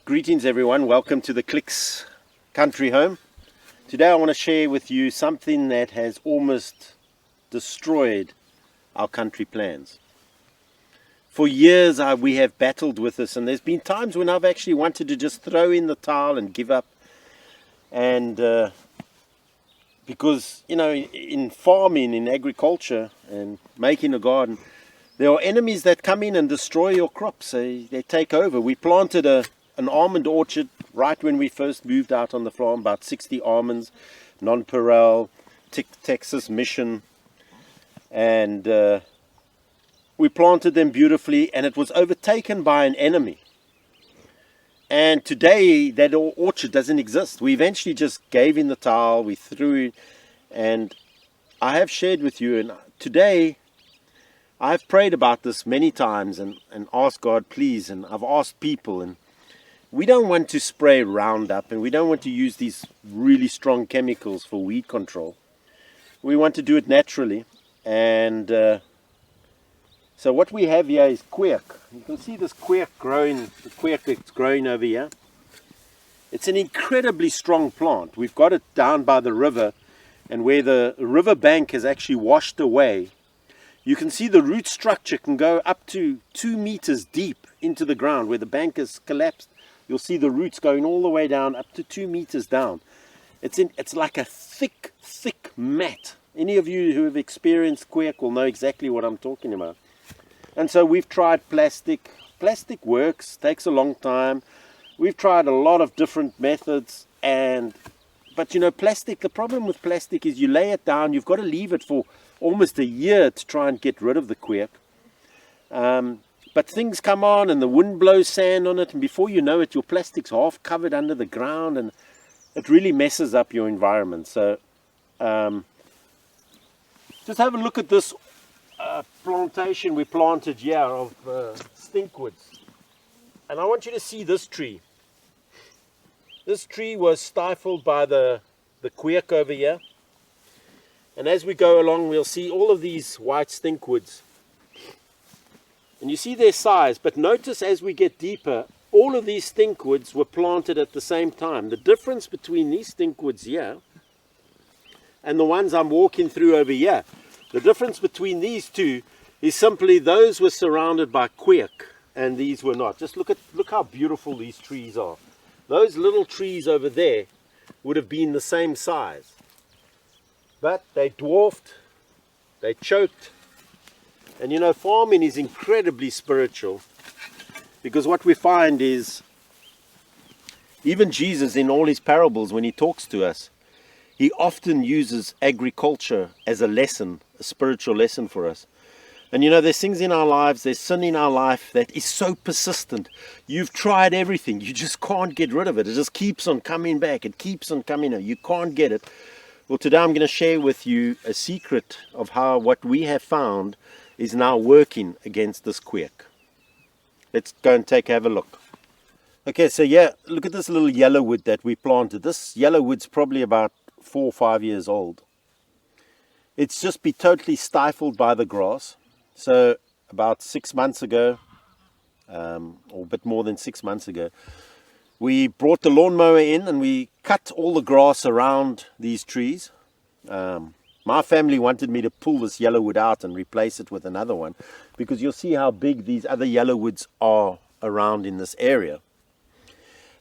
Greetings everyone, welcome to the Kweek's country home. Today I want to share with you something that has almost destroyed our country plans. For years we have battled with this, and there's been times when I've actually wanted to just throw in the towel and give up. And because, you know, in farming, in agriculture and making a garden, there are enemies that come in and destroy your crops. They take over. We planted an almond orchard right when we first moved out on the farm, about 60 almonds, nonpareil, Texas Mission, and we planted them beautifully, and it was overtaken by an enemy. And today that orchard doesn't exist. We eventually just gave in the towel, we threw it, and I have shared with you, and today I've prayed about this many times and asked God, please, and I've asked people, and we don't want to spray Roundup, and we don't want to use these really strong chemicals for weed control. We want to do it naturally. And so what we have here is Kweek. You can see this Kweek growing, the Kweek that's growing over here. It's an incredibly strong plant. We've got it down by the river, and where the river bank has actually washed away, you can see the root structure can go up to 2 meters deep into the ground. Where the bank has collapsed, you'll see the roots going all the way down, up to 2 meters down. It's like a thick mat. Any of you who have experienced Kweek will know exactly what I'm talking about. And so we've tried plastic. Plastic works, takes a long time. We've tried a lot of different methods, but you know, plastic, the problem with plastic is you lay it down, you've got to leave it for almost a year to try and get rid of the Kweek. But things come on and the wind blows sand on it, and before you know it, your plastic's half covered under the ground, and it really messes up your environment. So just have a look at this plantation we planted here of stinkwoods. And I want you to see this tree. This tree was stifled by the Kweek over here. And as we go along, we'll see all of these white stinkwoods. And you see their size, but notice as we get deeper, all of these stinkwoods were planted at the same time. The difference between these stinkwoods here and the ones I'm walking through over here, the difference between these two is simply those were surrounded by Kweek and these were not. Just look how beautiful these trees are. Those little trees over there would have been the same size, but they dwarfed, they choked. And you know, farming is incredibly spiritual, because what we find is even Jesus, in all his parables, when he talks to us, he often uses agriculture as a lesson, a spiritual lesson for us. And you know, there's things in our lives, there's sin in our life that is so persistent. You've tried everything, you just can't get rid of it. It just keeps on coming back, it keeps on coming out. You can't get it. Well, today I'm going to share with you a secret of how what we have found is now working against this Kweek. Let's go and have a look. Okay, so yeah, look at this little yellow wood that we planted. This yellow wood's probably about 4 or 5 years old. It's just been totally stifled by the grass. So about 6 months ago, or a bit more than 6 months ago, we brought the lawnmower in and we cut all the grass around these trees. My family wanted me to pull this yellow wood out and replace it with another one, because you'll see how big these other yellow woods are around in this area.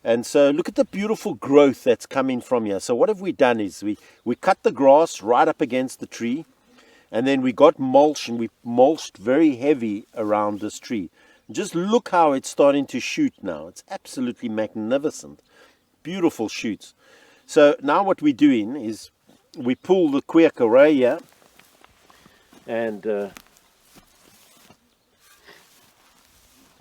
And so look at the beautiful growth that's coming from here. So what have we done is we cut the grass right up against the tree, and then we got mulch, and we mulched very heavy around this tree. Just look how it's starting to shoot now. It's absolutely magnificent. Beautiful shoots. So now what we're doing is we pull the Kweek away here, and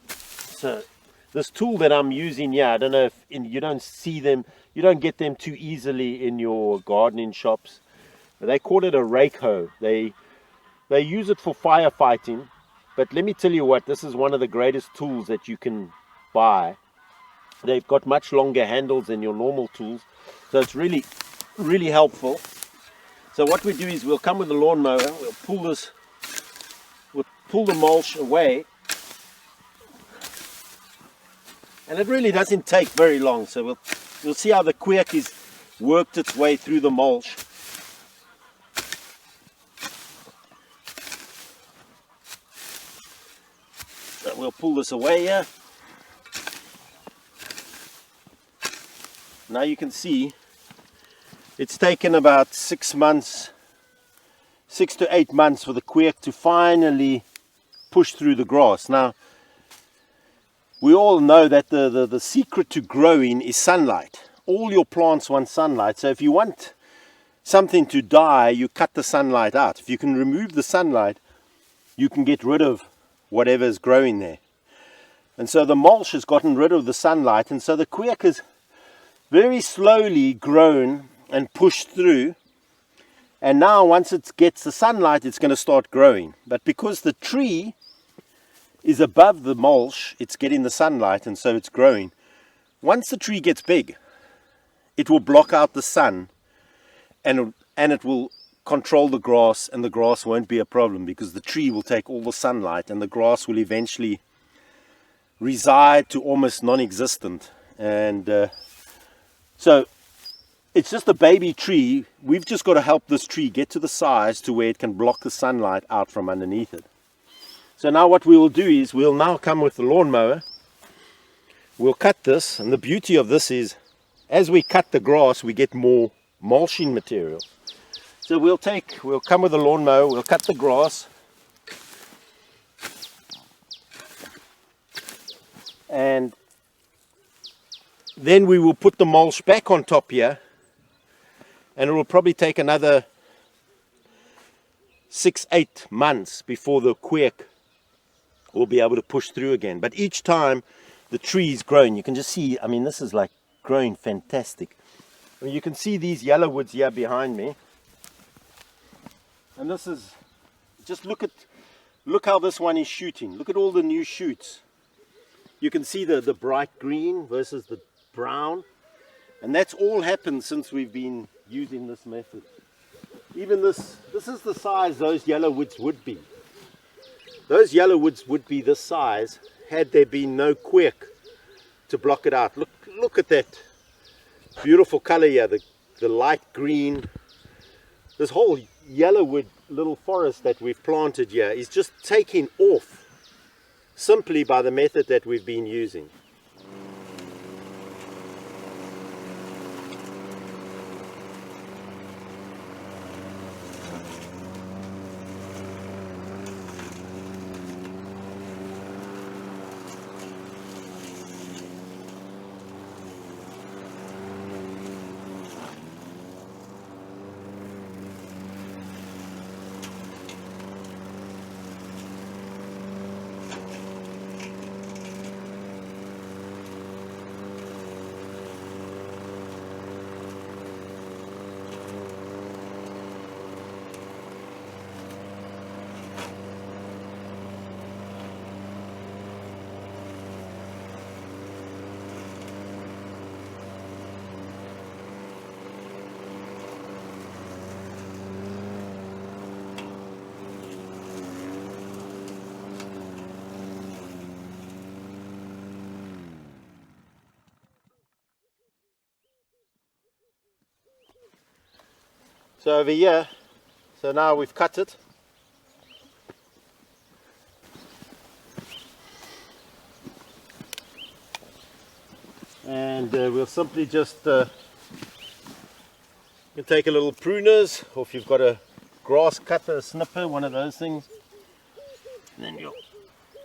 so this tool that I'm using here, I don't know if you don't see them, you don't get them too easily in your gardening shops. They call it a rake hoe. They use it for firefighting, but let me tell you what, this is one of the greatest tools that you can buy. They've got much longer handles than your normal tools, so it's really helpful. So what we do is we'll come with the lawnmower, we'll pull the mulch away, And it really doesn't take very long, so we'll see how the Kweek is worked its way through the mulch. So we'll pull this away here. Now you can see it's taken about 6 months, 6 to 8 months for the Kweek to finally push through the grass. Now, we all know that the secret to growing is sunlight. All your plants want sunlight, so if you want something to die, you cut the sunlight out. If you can remove the sunlight, you can get rid of whatever is growing there. And so the mulch has gotten rid of the sunlight, and so the Kweek has very slowly grown and pushed through. And now once it gets the sunlight, it's going to start growing. But because the tree is above the mulch, it's getting the sunlight, and so it's growing. Once the tree gets big, it will block out the sun, and it will control the grass, and the grass won't be a problem because the tree will take all the sunlight, and the grass will eventually reside to almost non-existent. And so it's just a baby tree. We've just got to help this tree get to the size to where it can block the sunlight out from underneath it. So now what we will do is we'll now come with the lawnmower. We'll cut this, and the beauty of this is as we cut the grass, we get more mulching material. So we'll come with the lawnmower, we'll cut the grass, and then we will put the mulch back on top here, and it will probably take another 6-8 months before the Kweek will be able to push through again. But each time the tree is growing, you can just see, I mean, this is like growing fantastic. I mean, you can see these yellow woods here behind me, and this is, just look how this one is shooting. Look at all the new shoots. You can see the bright green versus the brown, and that's all happened since we've been using this method. Even this is the size those yellow woods would be. Those yellow woods would be this size had there been no Kweek to block it out. Look at that beautiful color here, the light green. This whole yellowwood little forest that we've planted here is just taking off simply by the method that we've been using. So over here, so now we've cut it. And we'll simply just you can take a little pruners, or if you've got a grass cutter, a snipper, one of those things, and then you'll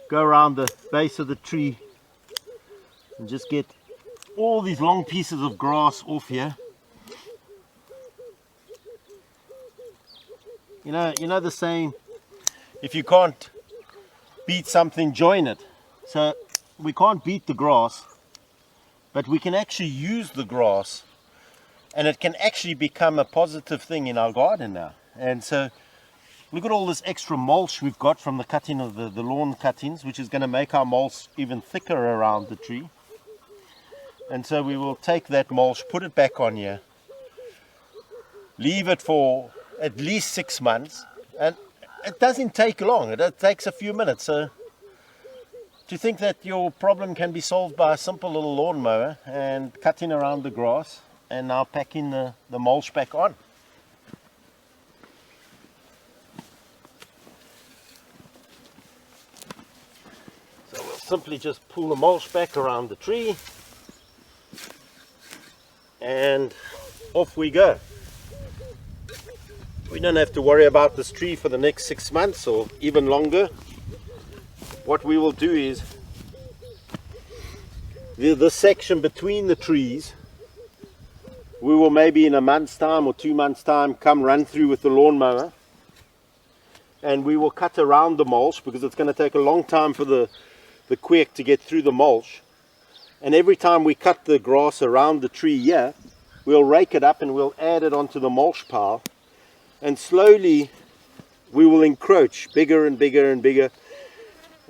go around the base of the tree and just get all these long pieces of grass off here. You know the saying, if you can't beat something, join it. So we can't beat the grass, but we can actually use the grass, and it can actually become a positive thing in our garden now. And so look at all this extra mulch we've got from the cutting of the lawn cuttings, which is going to make our mulch even thicker around the tree. And so we will take that mulch, put it back on here, leave it for at least 6 months, and it doesn't take long. It takes a few minutes. So to think that your problem can be solved by a simple little lawnmower and cutting around the grass and now packing the mulch back on. So we'll simply just pull the mulch back around the tree and off we go. We don't have to worry about this tree for the next 6 months or even longer. What we will do is the section between the trees, we will maybe in a month's time or 2 months' time come run through with the lawnmower, and we will cut around the mulch because it's going to take a long time for the Kweek to get through the mulch. And every time we cut the grass around the tree here, we'll rake it up and we'll add it onto the mulch pile, and slowly we will encroach bigger and bigger and bigger,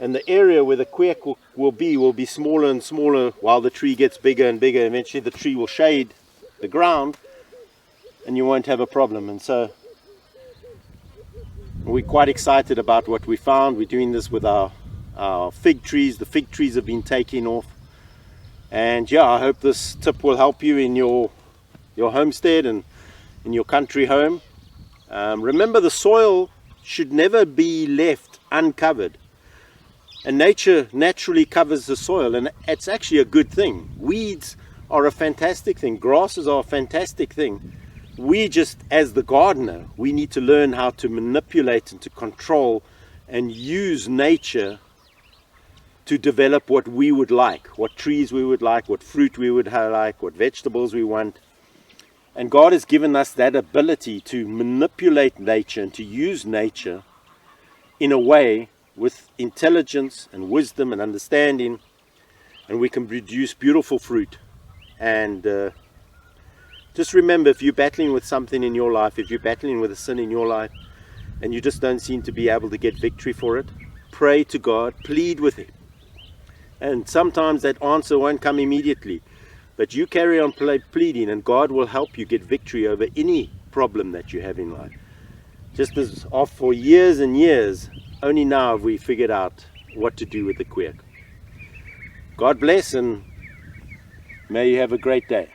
and the area where the Kweek will be smaller and smaller while the tree gets bigger and bigger. Eventually the tree will shade the ground and you won't have a problem. And so we're quite excited about what we found. We're doing this with our fig trees. The fig trees have been taken off, and yeah, I hope this tip will help you in your homestead and in your country home. Remember, the soil should never be left uncovered, and nature naturally covers the soil, and it's actually a good thing. Weeds are a fantastic thing. Grasses are a fantastic thing. We just, as the gardener, we need to learn how to manipulate and to control and use nature to develop what we would like, what trees we would like, what fruit we would like, what vegetables we want. And God has given us that ability to manipulate nature and to use nature in a way with intelligence and wisdom and understanding, and we can produce beautiful fruit. And just remember, if you're battling with something in your life, if you're battling with a sin in your life and you just don't seem to be able to get victory for it, pray to God, plead with Him. And sometimes that answer won't come immediately, but you carry on pleading and God will help you get victory over any problem that you have in life. Just as for years and years, only now have we figured out what to do with the Kweek. God bless, and may you have a great day.